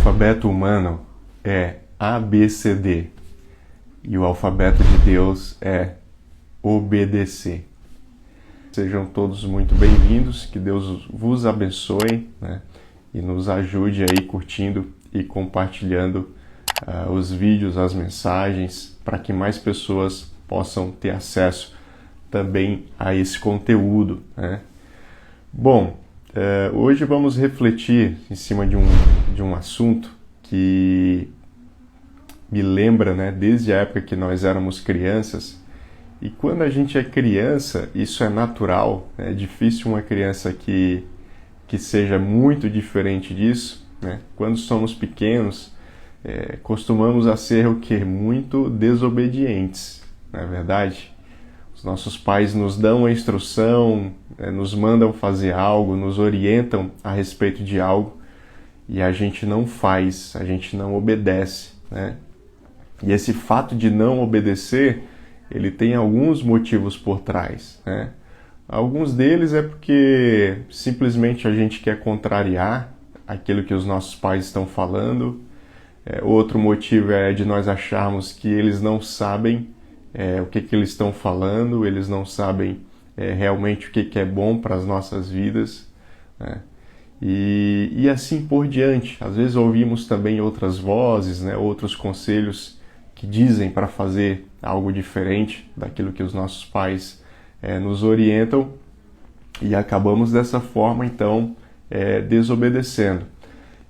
alfabeto humano é ABCD e o alfabeto de Deus é obedecer. Sejam todos muito bem-vindos, que Deus vos abençoe, né? E nos ajude aí curtindo e compartilhando os vídeos, as mensagens, para que mais pessoas possam ter acesso também a esse conteúdo, né? Bom, hoje vamos refletir em cima de um assunto que me lembra, né, desde a época que nós éramos crianças. E quando a gente é criança, isso é natural, né? É difícil uma criança que seja muito diferente disso, né? Quando somos pequenos, costumamos a ser o quê? Muito desobedientes, não é verdade? Os nossos pais nos dão a instrução, nos mandam fazer algo, nos orientam a respeito de algo e a gente não faz, a gente não obedece, né? E esse fato de não obedecer, ele tem alguns motivos por trás, né? Alguns deles é porque simplesmente a gente quer contrariar aquilo que os nossos pais estão falando. Outro motivo é de nós acharmos que eles não sabem o que eles estão falando, eles não sabem realmente o que é bom para as nossas vidas, né? E assim por diante. Às vezes ouvimos também outras vozes, né, outros conselhos que dizem para fazer algo diferente daquilo que os nossos pais nos orientam e acabamos dessa forma, então, desobedecendo.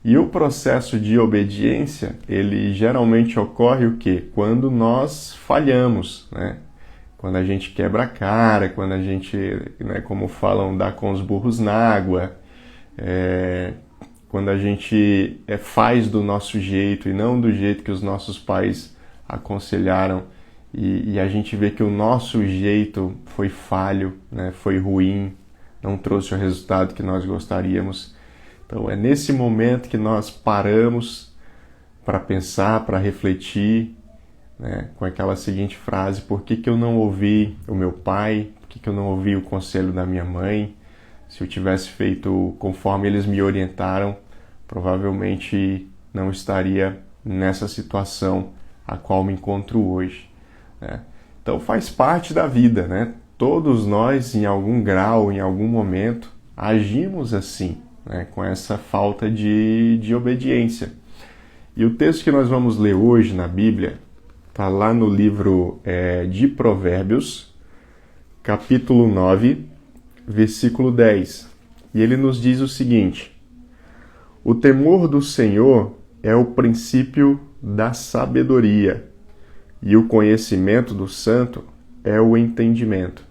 E o processo de obediência, ele geralmente ocorre o quê? Quando nós falhamos, né? Quando a gente quebra a cara, quando a gente, né, como falam, dá com os burros na água, quando a gente faz do nosso jeito e não do jeito que os nossos pais aconselharam e a gente vê que o nosso jeito foi falho, né, foi ruim, não trouxe o resultado que nós gostaríamos. Então é nesse momento que nós paramos para pensar, para refletir, né, com aquela seguinte frase: por que eu não ouvi o meu pai? Por que eu não ouvi o conselho da minha mãe? Se eu tivesse feito conforme eles me orientaram, provavelmente não estaria nessa situação a qual me encontro hoje, né? Então faz parte da vida, né? Todos nós, em algum grau, em algum momento, agimos assim, né? Com essa falta de obediência. E o texto que nós vamos ler hoje na Bíblia está lá no livro de Provérbios, capítulo 9, versículo 10. E ele nos diz o seguinte: o temor do Senhor é o princípio da sabedoria, e o conhecimento do santo é o entendimento.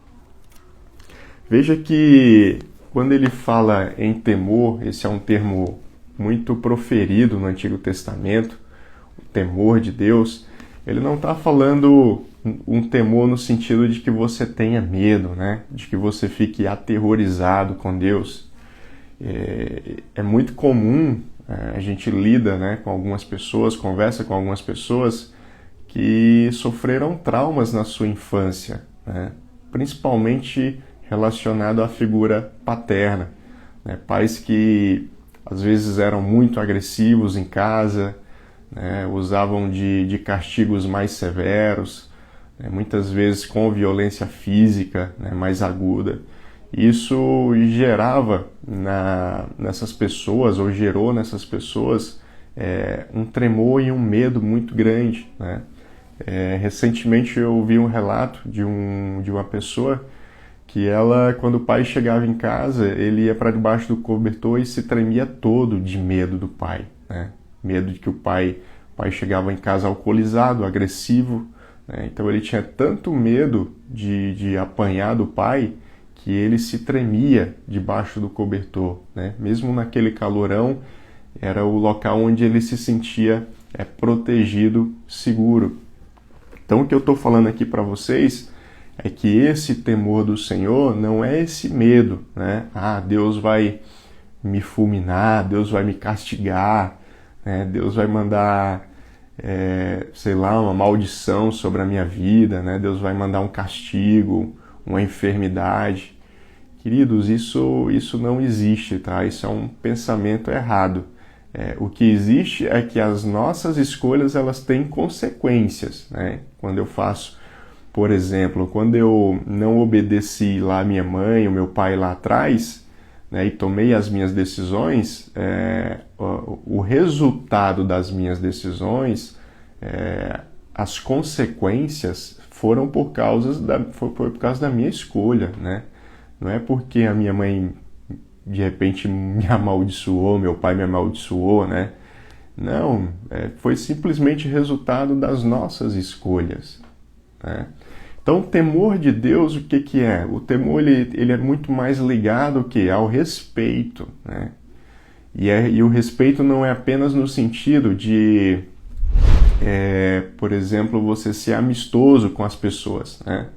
Veja que quando ele fala em temor, esse é um termo muito proferido no Antigo Testamento, o temor de Deus. Ele não está falando um temor no sentido de que você tenha medo, né? De que você fique aterrorizado com Deus. É muito comum, a gente lida, né, com algumas pessoas, conversa com algumas pessoas que sofreram traumas na sua infância, né? Principalmente relacionado à figura paterna, né? Pais que às vezes eram muito agressivos em casa, né? Usavam de castigos mais severos, né? Muitas vezes com violência física, né, mais aguda. Isso gerava nessas pessoas, ou gerou nessas pessoas, um tremor e um medo muito grande, né? Recentemente eu ouvi um relato de uma pessoa que ela, quando o pai chegava em casa, ele ia para debaixo do cobertor e se tremia todo de medo do pai, né? Medo de que o pai chegava em casa alcoolizado, agressivo, né? Então ele tinha tanto medo de apanhar do pai que ele se tremia debaixo do cobertor, né? Mesmo naquele calorão, era o local onde ele se sentia protegido, seguro. Então o que eu estou falando aqui para vocês é que esse temor do Senhor não é esse medo, né? Deus vai me fulminar, Deus vai me castigar, né? Deus vai mandar, sei lá, uma maldição sobre a minha vida, né? Deus vai mandar um castigo, uma enfermidade. Queridos, isso não existe, tá? Isso é um pensamento errado. O que existe é que as nossas escolhas, elas têm consequências, né? Quando eu faço, por exemplo, quando eu não obedeci lá a minha mãe, o meu pai lá atrás, né, e tomei as minhas decisões, o resultado das minhas decisões, as consequências foram por causa da minha escolha, né? Não é porque a minha mãe de repente me amaldiçoou, meu pai me amaldiçoou, né? Não, foi simplesmente resultado das nossas escolhas, né? Então, o temor de Deus, o que é? O temor, ele é muito mais ligado ao quê? Ao respeito, né? E o respeito não é apenas no sentido de, por exemplo, você ser amistoso com as pessoas, né?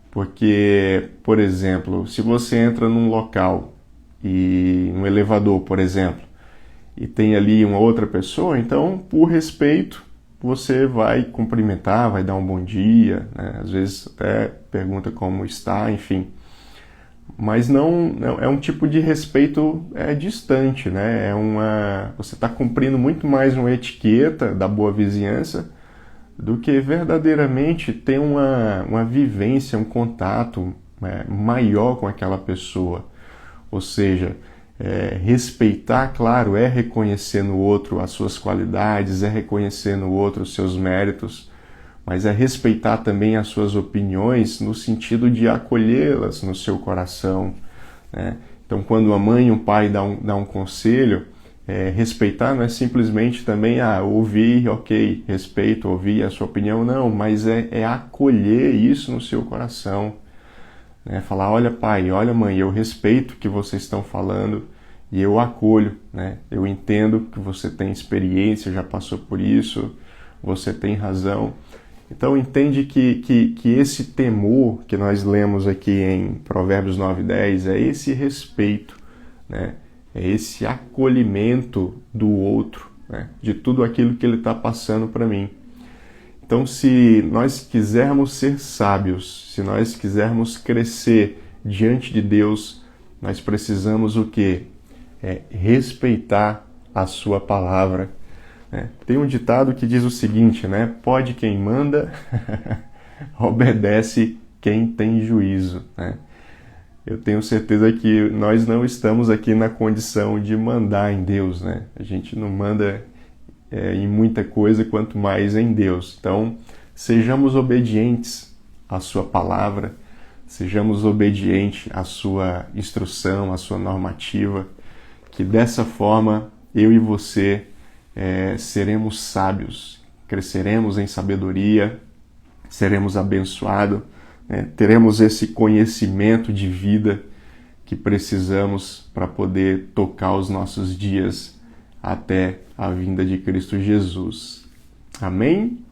Porque, por exemplo, se você entra num local, um elevador, por exemplo, e tem ali uma outra pessoa, então, por respeito, você vai cumprimentar, vai dar um bom dia, né? Às vezes até pergunta como está, enfim. Mas não é um tipo de respeito distante, né? Você está cumprindo muito mais uma etiqueta da boa vizinhança do que verdadeiramente ter uma vivência, um contato maior com aquela pessoa. Ou seja, respeitar, claro, é reconhecer no outro as suas qualidades, é reconhecer no outro os seus méritos, mas é respeitar também as suas opiniões no sentido de acolhê-las no seu coração, né? Então, quando a mãe e o pai dá um conselho, respeitar não é simplesmente também ouvir, ok, respeito, ouvir a sua opinião, não, mas é acolher isso no seu coração. Falar, olha pai, olha mãe, eu respeito o que vocês estão falando e eu acolho, né? Eu entendo que você tem experiência, já passou por isso, você tem razão. Então entende que esse temor que nós lemos aqui em Provérbios 9:10 é esse respeito, né? É esse acolhimento do outro, né? De tudo aquilo que ele está passando para mim. Então, se nós quisermos ser sábios, se nós quisermos crescer diante de Deus, nós precisamos o quê? Respeitar a sua palavra, né? Tem um ditado que diz o seguinte, né? Pode quem manda, obedece quem tem juízo, né? Eu tenho certeza que nós não estamos aqui na condição de mandar em Deus, né? A gente não manda em muita coisa, quanto mais em Deus. Então, sejamos obedientes à sua palavra, sejamos obedientes à sua instrução, à sua normativa, que dessa forma eu e você seremos sábios, cresceremos em sabedoria, seremos abençoados, né? Teremos esse conhecimento de vida que precisamos para poder tocar os nossos dias até a vinda de Cristo Jesus. Amém?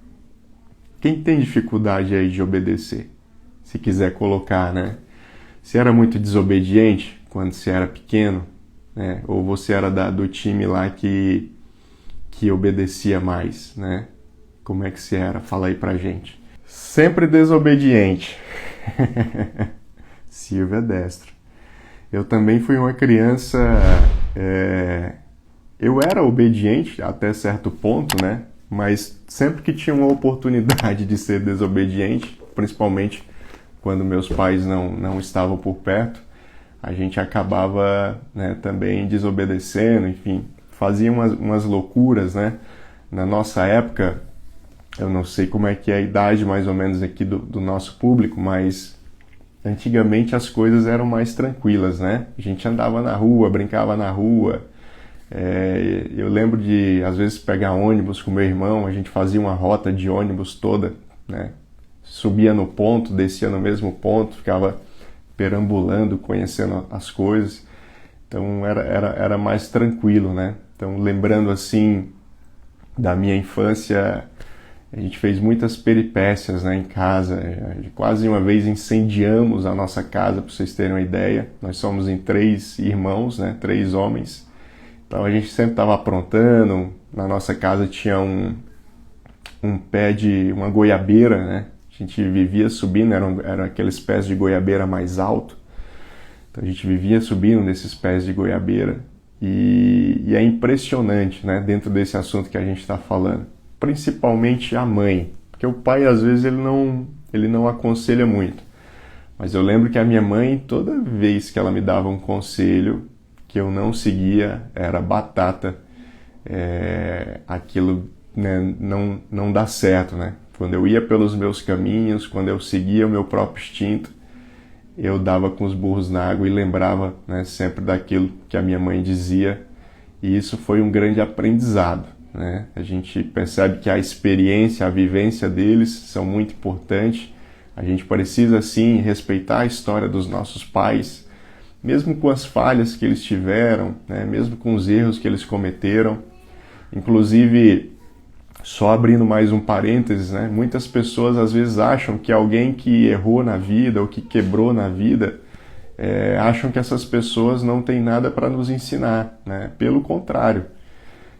Quem tem dificuldade aí de obedecer? Se quiser colocar, né? Se era muito desobediente quando você era pequeno, né? Ou você era do time lá que obedecia mais, né? Como é que você era? Fala aí pra gente. Sempre desobediente. Silvia Destro. Eu também fui uma criança... Eu era obediente até certo ponto, né? Mas sempre que tinha uma oportunidade de ser desobediente, principalmente quando meus pais não estavam por perto, a gente acabava, né, também desobedecendo, enfim, fazia umas loucuras, né? Na nossa época, eu não sei como é que é a idade mais ou menos aqui do nosso público, mas antigamente as coisas eram mais tranquilas, né? A gente andava na rua, brincava na rua. Eu lembro de, às vezes, pegar ônibus com meu irmão, a gente fazia uma rota de ônibus toda, né? Subia no ponto, descia no mesmo ponto, ficava perambulando, conhecendo as coisas. Então era mais tranquilo, né? Então, lembrando assim da minha infância, a gente fez muitas peripécias, né, em casa. Quase uma vez incendiamos a nossa casa, para vocês terem uma ideia. Nós somos em 3 irmãos, né, 3 homens. Então a gente sempre estava aprontando. Na nossa casa tinha um pé de uma goiabeira, né? A gente vivia subindo, eram aqueles pés de goiabeira mais alto. Então a gente vivia subindo nesses pés de goiabeira E é impressionante, né, dentro desse assunto que a gente está falando. Principalmente a mãe, porque o pai às vezes ele não aconselha muito. Mas eu lembro que a minha mãe, toda vez que ela me dava um conselho que eu não seguia, era batata. Aquilo, né, não dá certo, né? Quando eu ia pelos meus caminhos, quando eu seguia o meu próprio instinto, eu dava com os burros na água e lembrava, né, sempre daquilo que a minha mãe dizia. E isso foi um grande aprendizado, né? A gente percebe que a experiência, a vivência deles são muito importantes. A gente precisa, sim, respeitar a história dos nossos pais, mesmo com as falhas que eles tiveram, né? Mesmo com os erros que eles cometeram. Inclusive, só abrindo mais um parênteses, né? Muitas pessoas às vezes acham que alguém que errou na vida ou que quebrou na vida, acham que essas pessoas não têm nada para nos ensinar, né? Pelo contrário,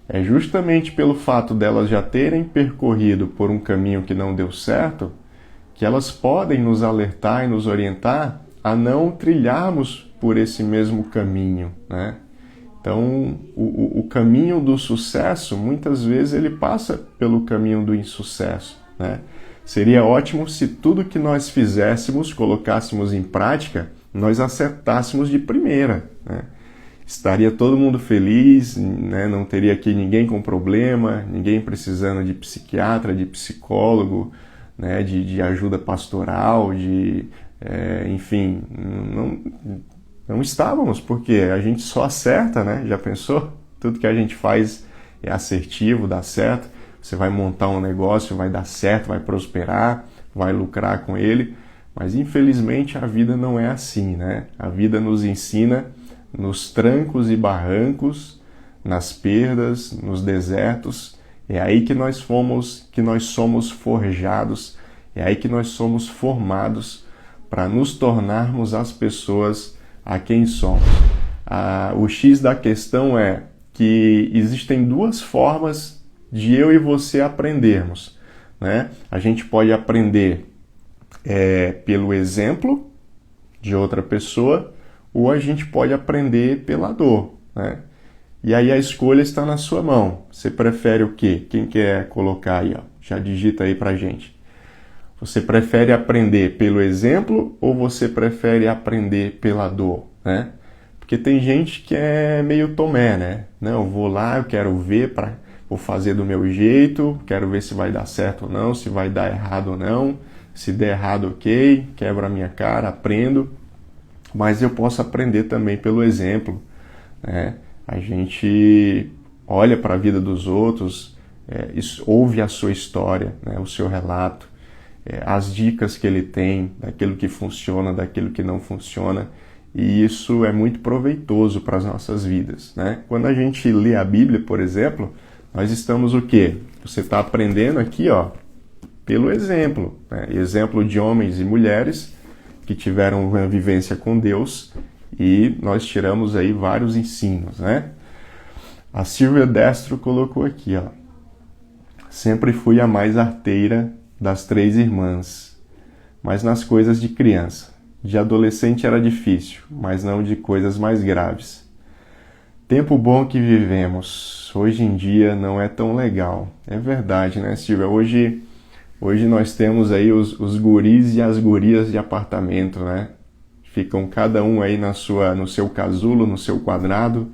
é justamente pelo fato delas já terem percorrido por um caminho que não deu certo, que elas podem nos alertar e nos orientar a não trilharmos por esse mesmo caminho, né? Então, o caminho do sucesso, muitas vezes, ele passa pelo caminho do insucesso, né? Seria ótimo se tudo que nós fizéssemos, colocássemos em prática, nós acertássemos de primeira, né? Estaria todo mundo feliz, né? Não teria aqui ninguém com problema, ninguém precisando de psiquiatra, de psicólogo, né? De ajuda pastoral, enfim, não estávamos, porque a gente só acerta, né? Já pensou? Tudo que a gente faz é assertivo, dá certo. Você vai montar um negócio, vai dar certo, vai prosperar, vai lucrar com ele. Mas infelizmente a vida não é assim, né? A vida nos ensina nos trancos e barrancos, nas perdas, nos desertos. É aí que nós somos forjados, é aí que nós somos formados para nos tornarmos as pessoas a quem somos. O X da questão é que existem duas formas de eu e você aprendermos, né? A gente pode aprender pelo exemplo de outra pessoa, ou a gente pode aprender pela dor, né? E aí a escolha está na sua mão. Você prefere o quê? Quem quer colocar aí, ó? Já digita aí pra gente. Você prefere aprender pelo exemplo ou você prefere aprender pela dor, né? Porque tem gente que é meio Tomé, né? Não, eu vou lá, eu quero ver, vou fazer do meu jeito, quero ver se vai dar certo ou não, se vai dar errado ou não. Se der errado, ok, quebro a minha cara, aprendo. Mas eu posso aprender também pelo exemplo, né? A gente olha para a vida dos outros, ouve a sua história, né? O seu relato, as dicas que ele tem, daquilo que funciona, daquilo que não funciona, e isso é muito proveitoso para as nossas vidas, né? Quando a gente lê a Bíblia, por exemplo, nós estamos o quê? Você está aprendendo aqui, ó, pelo exemplo, né? Exemplo de homens e mulheres que tiveram uma vivência com Deus, e nós tiramos aí vários ensinos, né? A Silvia Destro colocou aqui, ó: sempre fui a mais arteira das 3 irmãs, mas nas coisas de criança. De adolescente era difícil, mas não de coisas mais graves. Tempo bom que vivemos. Hoje em dia não é tão legal. É verdade, né, Silvia? Hoje nós temos aí os guris e as gurias de apartamento, né? Ficam cada um aí no seu casulo, no seu quadrado,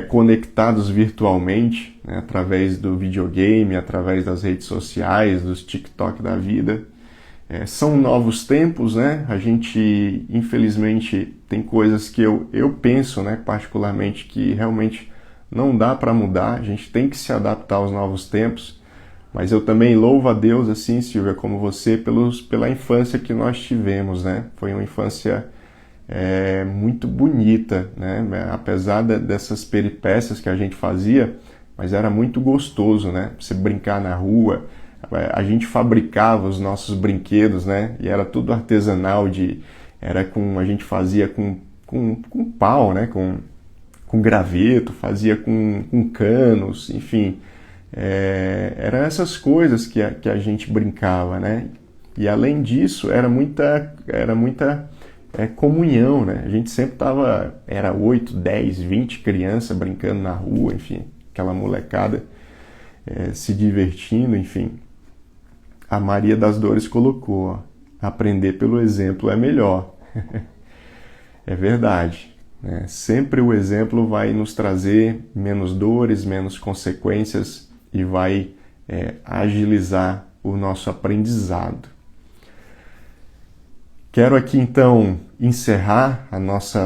conectados virtualmente, né? Através do videogame, através das redes sociais, dos TikTok da vida. São novos tempos, né? A gente, infelizmente, tem coisas que eu penso, né, particularmente, que realmente não dá para mudar. A gente tem que se adaptar aos novos tempos. Mas eu também louvo a Deus, assim, Silvia, como você, pela infância que nós tivemos, né? Foi uma infância muito bonita, né? Apesar dessas peripécias que a gente fazia, mas era muito gostoso, né? Você brincar na rua, a gente fabricava os nossos brinquedos, né? E era tudo artesanal, a gente fazia com pau, né? Com graveto, fazia com canos, enfim. Eram essas coisas que a gente brincava, né? E além disso, era muita é comunhão, né? A gente sempre era 8, 10, 20 crianças brincando na rua, enfim, aquela molecada se divertindo, enfim. A Maria das Dores colocou, ó, aprender pelo exemplo é melhor. É verdade, né? Sempre o exemplo vai nos trazer menos dores, menos consequências e vai agilizar o nosso aprendizado. Quero aqui então encerrar o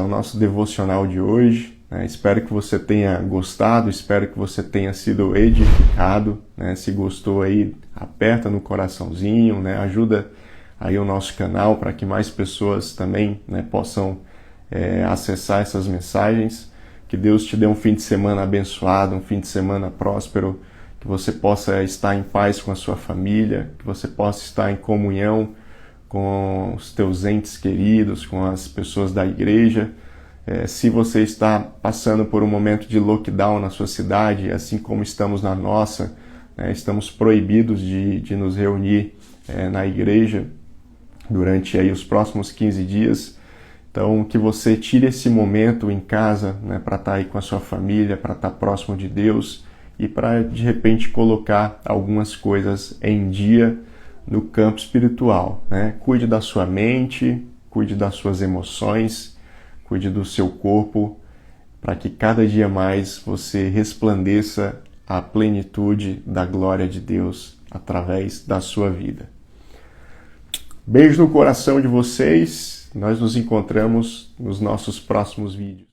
nosso devocional de hoje. Espero que você tenha gostado, espero que você tenha sido edificado. Se gostou aí, aperta no coraçãozinho, ajuda aí o nosso canal para que mais pessoas também possam acessar essas mensagens. Que Deus te dê um fim de semana abençoado, um fim de semana próspero, que você possa estar em paz com a sua família, que você possa estar em comunhão com os teus entes queridos, com as pessoas da igreja. Se você está passando por um momento de lockdown na sua cidade, assim como estamos na nossa, estamos proibidos de nos reunir na igreja durante aí os próximos 15 dias. Então, que você tire esse momento em casa para estar aí com a sua família, para estar próximo de Deus e para, de repente, colocar algumas coisas em dia no campo espiritual. Cuide da sua mente, cuide das suas emoções, cuide do seu corpo, para que cada dia mais você resplandeça a plenitude da glória de Deus através da sua vida. Beijo no coração de vocês, nós nos encontramos nos nossos próximos vídeos.